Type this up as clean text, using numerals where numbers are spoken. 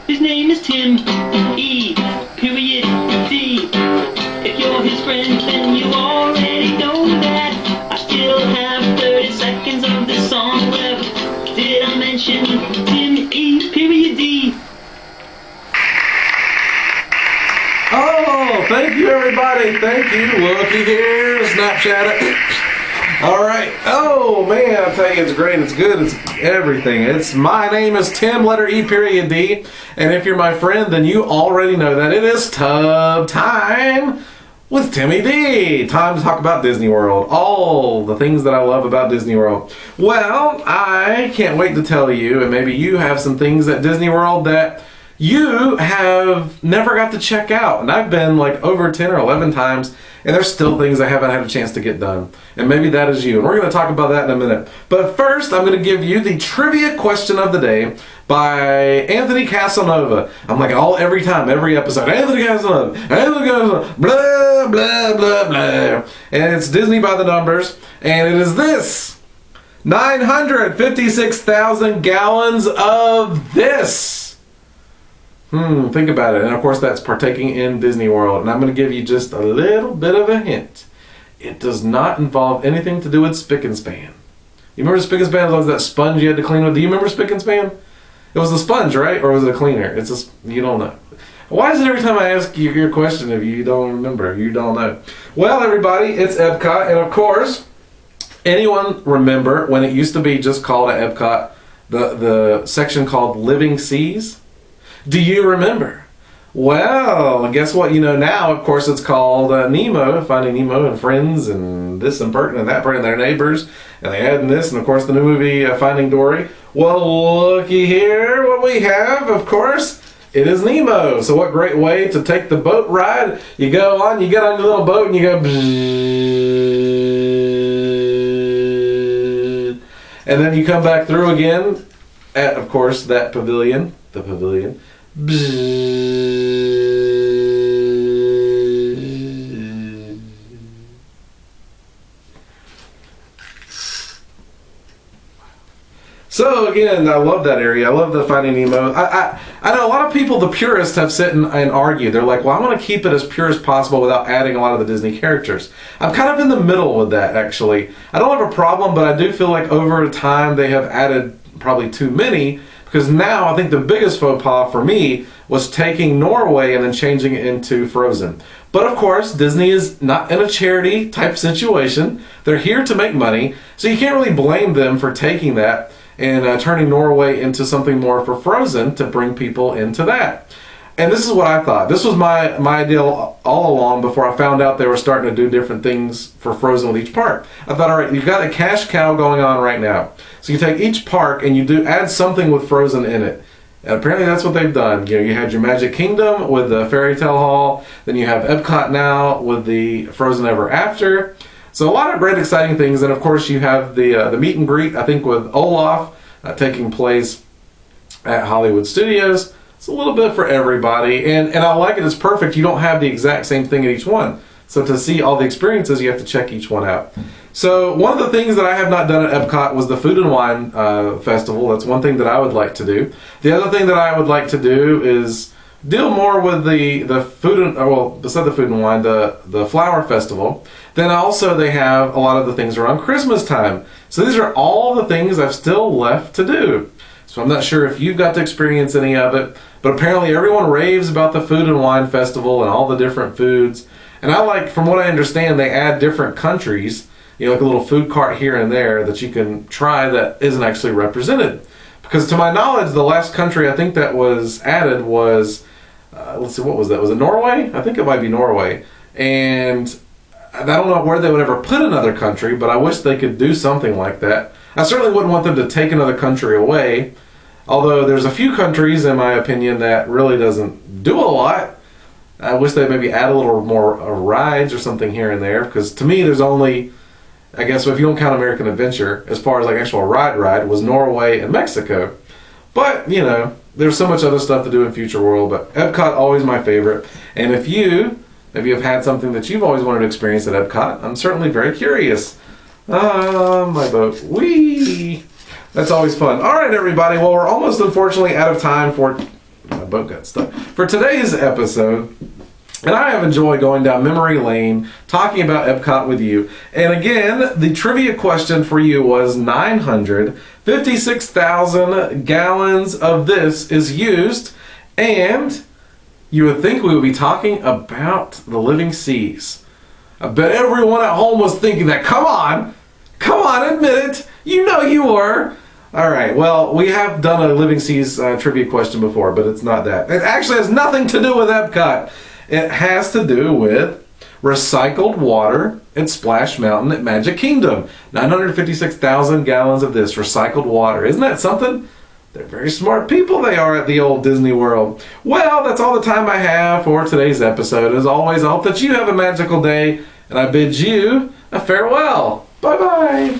His name is Tim E. Period D. If you're his friend, then you already know that. I still have 30 seconds of this song left. Did I mention Tim E. Period D? Oh, thank you, everybody. Thank you. Looky here. Snapchat it. All right. Oh, man, I tell you, it's great. It's good. It's everything. My name is Tim, letter E, period D. And if you're my friend, then you already know that it is Tub Time with Timmy D. Time to talk about Disney World. All the things that I love about Disney World. Well, I can't wait to tell you, and maybe you have some things at Disney World that you have never got to check out. And I've been like over 10 or 11 times, and there's still things I haven't had a chance to get done. And maybe that is you. And we're going to talk about that in a minute. But first, I'm going to give you the trivia question of the day by Anthony Casanova. I'm like every time, every episode, Anthony Casanova, blah, blah, blah, blah. And it's Disney by the numbers. And it is this: 956,000 gallons of this. Think about it. And of course, that's partaking in Disney World. And I'm going to give you just a little bit of a hint. It does not involve anything to do with Spick and Span. You remember Spick and Span? It was that sponge you had to clean with. Do you remember Spick and Span? It was the sponge, right? Or was it a cleaner? It's just, you don't know. Why is it every time I ask you your question, if you don't remember, you don't know? Well, everybody, it's Epcot. And of course, anyone remember when it used to be just called at Epcot, the section called Living Seas? Do you remember? Well, guess what? You know now, of course, it's called Nemo, Finding Nemo and Friends and this and Burton and that Burton and their neighbors. And they add in this, and of course the new movie Finding Dory. Well, looky here, what we have, of course, it is Nemo. So what great way to take the boat ride. You go on, you get on your little boat and you go and then you come back through again at, of course, that pavilion, the pavilion. So again, I love that area. I love the Finding Nemo. I know a lot of people, the purists, have sit and argue. They're like, well, I want to keep it as pure as possible without adding a lot of the Disney characters. I'm kind of in the middle with that, actually. I don't have a problem, but I do feel like over time they have added probably too many. Because now I think the biggest faux pas for me was taking Norway and then changing it into Frozen. But of course, Disney is not in a charity type situation. They're here to make money. So you can't really blame them for taking that and turning Norway into something more for Frozen to bring people into that. And this is what I thought. This was my ideal all along before I found out they were starting to do different things for Frozen with each park. I thought, all right, you've got a cash cow going on right now. So you take each park and you do add something with Frozen in it. And apparently that's what they've done. You know, you had your Magic Kingdom with the Fairy Tale Hall. Then you have Epcot now with the Frozen Ever After. So a lot of great exciting things. And of course you have the meet and greet, I think, with Olaf taking place at Hollywood Studios. It's a little bit for everybody, and I like it. It's perfect. You don't have the exact same thing at each one. So to see all the experiences, you have to check each one out. So one of the things that I have not done at Epcot was the Food and Wine Festival. That's one thing that I would like to do. The other thing that I would like to do is deal more with the food and, well, beside the Food and Wine, the Flower Festival. Then also they have a lot of the things around Christmas time. So these are all the things I've still left to do. So I'm not sure if you've got to experience any of it, but apparently everyone raves about the Food and Wine Festival and all the different foods. And I like, from what I understand, they add different countries, you know, like a little food cart here and there that you can try that isn't actually represented. Because to my knowledge, the last country I think that was added was, let's see, what was that? Was it Norway? I think it might be Norway. And I don't know where they would ever put another country, but I wish they could do something like that. I certainly wouldn't want them to take another country away, although there's a few countries, in my opinion, that really doesn't do a lot. I wish they maybe add a little more rides or something here and there, because to me there's only, I guess if you don't count American Adventure, as far as like actual ride, was Norway and Mexico. But, you know, there's so much other stuff to do in Future World, but Epcot, always my favorite. And if you maybe have had something that you've always wanted to experience at Epcot, I'm certainly very curious. My boat. Whee! That's always fun. All right, everybody. Well, we're almost, unfortunately, out of time for... My boat got stuck. For today's episode... And I have enjoyed going down memory lane, talking about Epcot with you. And again, the trivia question for you was 956,000 gallons of this is used. And you would think we would be talking about the living seas. I bet everyone at home was thinking that. Come on, admit it. You know you were. All right, well, we have done a living seas trivia question before, but it's not that. It actually has nothing to do with Epcot. It has to do with recycled water at Splash Mountain at Magic Kingdom. 956,000 gallons of this recycled water. Isn't that something? They're very smart people they are at the old Disney World. Well, that's all the time I have for today's episode. As always, I hope that you have a magical day, and I bid you a farewell. Bye-bye.